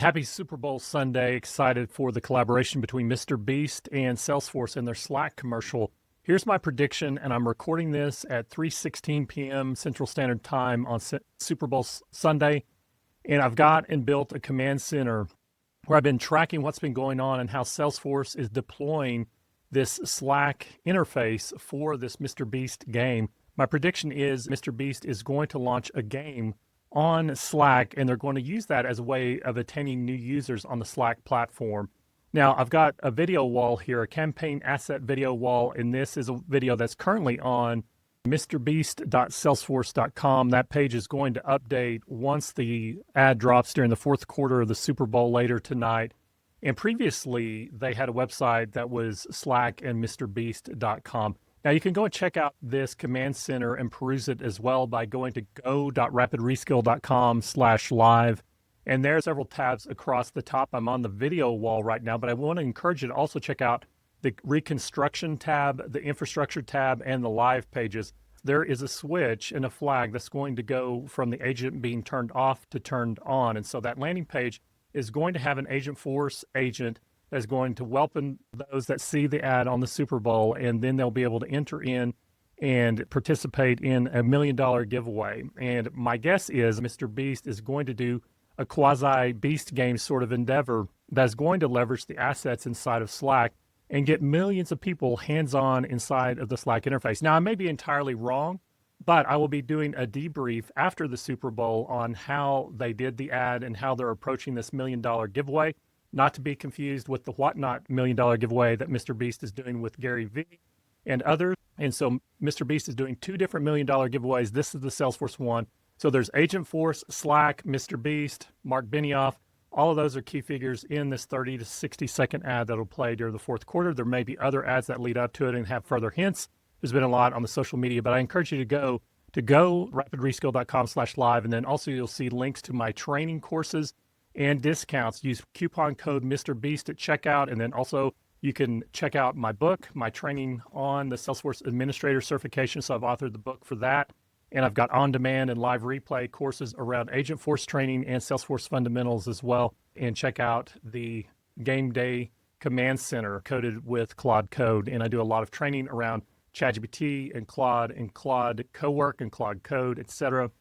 Happy Super Bowl Sunday. Excited for the collaboration between Mr. Beast and Salesforce in their Slack commercial. Here's my prediction, and I'm recording this at 3:16 p.m. Central Standard Time on Super Bowl Sunday. And I've got and built a command center where I've been tracking what's been going on and how Salesforce is deploying this Slack interface for this Mr. Beast game. My prediction is Mr. Beast is going to launch a game on Slack, and they're going to use that as a way of attaining new users on the Slack platform. Now, I've got a video wall here, a campaign asset video wall, and this is a video that's currently on mrbeast.salesforce.com. That page is going to update once the ad drops during the fourth quarter of the Super Bowl later tonight. And previously, they had a website that was Slack and mrbeast.com. Now, you can go and check out this command center and peruse it as well by going to go.rapidreskill.com/live. And there are several tabs across the top. I'm on the video wall right now, but I want to encourage you to also check out the reconstruction tab, the infrastructure tab, and the live pages. There is a switch and a flag that's going to go from the agent being turned off to turned on. And so that landing page is going to have an Agentforce agent that's going to welcome those that see the ad on the Super Bowl, and then they'll be able to enter in and participate in a $1 million giveaway. And my guess is Mr. Beast is going to do a quasi-Beast game sort of endeavor that's going to leverage the assets inside of Slack and get millions of people hands-on inside of the Slack interface. Now, I may be entirely wrong, but I will be doing a debrief after the Super Bowl on how they did the ad and how they're approaching this $1 million giveaway. Not to be confused with the Whatnot $1 million giveaway that Mr. Beast is doing with Gary Vee and others. And so Mr. Beast is doing two different $1 million giveaways. This is the Salesforce one. So there's Agentforce, Slack, Mr. Beast, Mark Benioff. All of those are key figures in this 30 to 60 second ad that'll play during the fourth quarter. There may be other ads that lead up to it and have further hints. There's been a lot on the social media, but I encourage you to go rapidreskill.com/live. And then also you'll see links to my training courses and discounts. Use coupon code MrBeast at checkout. And then also you can check out my book, my training on the Salesforce Administrator certification. So I've authored the book for that. And I've got on-demand and live replay courses around Agentforce training and Salesforce fundamentals as well. And check out the Game Day Command Center coded with Claude Code. And I do a lot of training around ChatGPT and Claude Cowork and Claude Code, etc.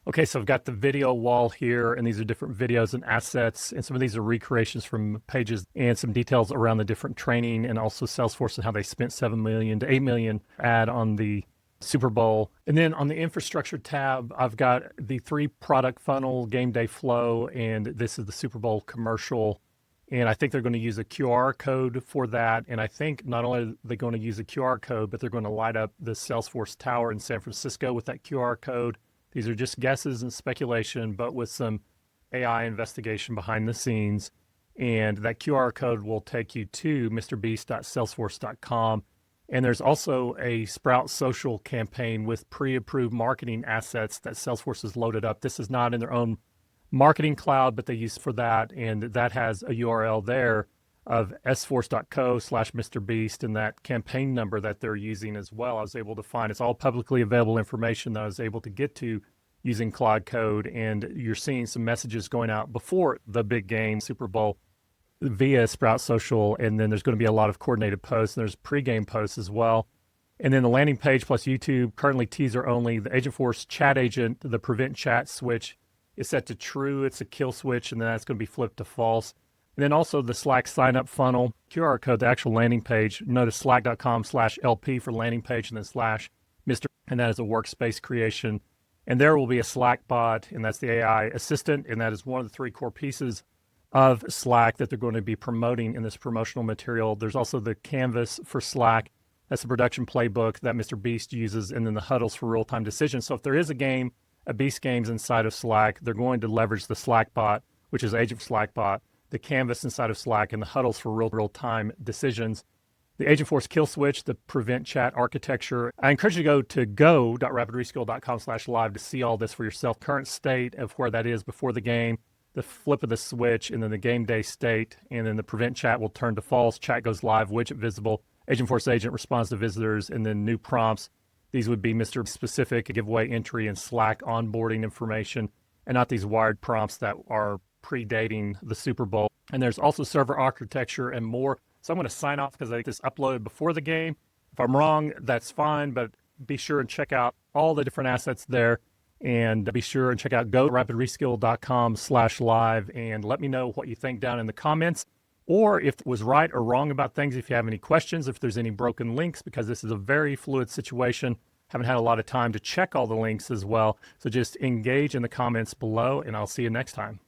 Okay, so I've got the video wall here, and these are different videos and assets, and some of these are recreations from pages and some details around the different training and also Salesforce and how they spent $7 million to $8 million ad on the Super Bowl. And then on the infrastructure tab, I've got the 3 product funnel, game day flow, and this is the Super Bowl commercial. And I think they're going to use a QR code for that. And I think not only are they going to use a QR code, but they're going to light up the Salesforce Tower in San Francisco with that QR code. These are just guesses and speculation, but with some AI investigation behind the scenes. And that QR code will take you to mrbeast.salesforce.com. And there's also a Sprout Social campaign with pre-approved marketing assets that Salesforce has loaded up. This is not in their own marketing cloud, but they use for that. And that has a URL there of sforce.co/MrBeast and that campaign number that they're using as well. I was able to find, it's all publicly available information that I was able to get to using Claude Code. And you're seeing some messages going out before the big game, Super Bowl, via Sprout Social. And then there's going to be a lot of coordinated posts. And there's pregame posts as well. And then the landing page plus YouTube, currently teaser only. The Agentforce chat agent, the prevent chat switch is set to true. It's a kill switch, and then that's going to be flipped to false. And then also the Slack sign-up funnel, QR code, the actual landing page. Notice slack.com/LP for landing page, and then /Mr. And that is a workspace creation. And there will be a Slack bot, and that's the AI assistant. And that is one of the 3 core pieces of Slack that they're going to be promoting in this promotional material. There's also the Canvas for Slack. That's the production playbook that Mr. Beast uses, and then the huddles for real-time decisions. So if there is a game, a Beast games inside of Slack, they're going to leverage the Slack bot, which is Agent Slack bot, the Canvas inside of Slack, and the huddles for real-time decisions. The Agentforce kill switch, the prevent chat architecture. I encourage you to go to go.rapidreskill.com/live to see all this for yourself. Current state of where that is before the game, the flip of the switch, and then the game day state, and then the prevent chat will turn to false. Chat goes live, widget visible. Agentforce agent responds to visitors, and then new prompts. These would be Mr. Specific, giveaway entry, and Slack onboarding information, and not these wired prompts that are predating the Super Bowl. And there's also server architecture and more. So I'm going to sign off because I think this uploaded before the game. If I'm wrong, that's fine, but be sure and check out all the different assets there. And be sure and check out GoRapidReskill.com/live and let me know what you think down in the comments. Or if it was right or wrong about things, if you have any questions, if there's any broken links, because this is a very fluid situation. Haven't had a lot of time to check all the links as well. So just engage in the comments below, and I'll see you next time.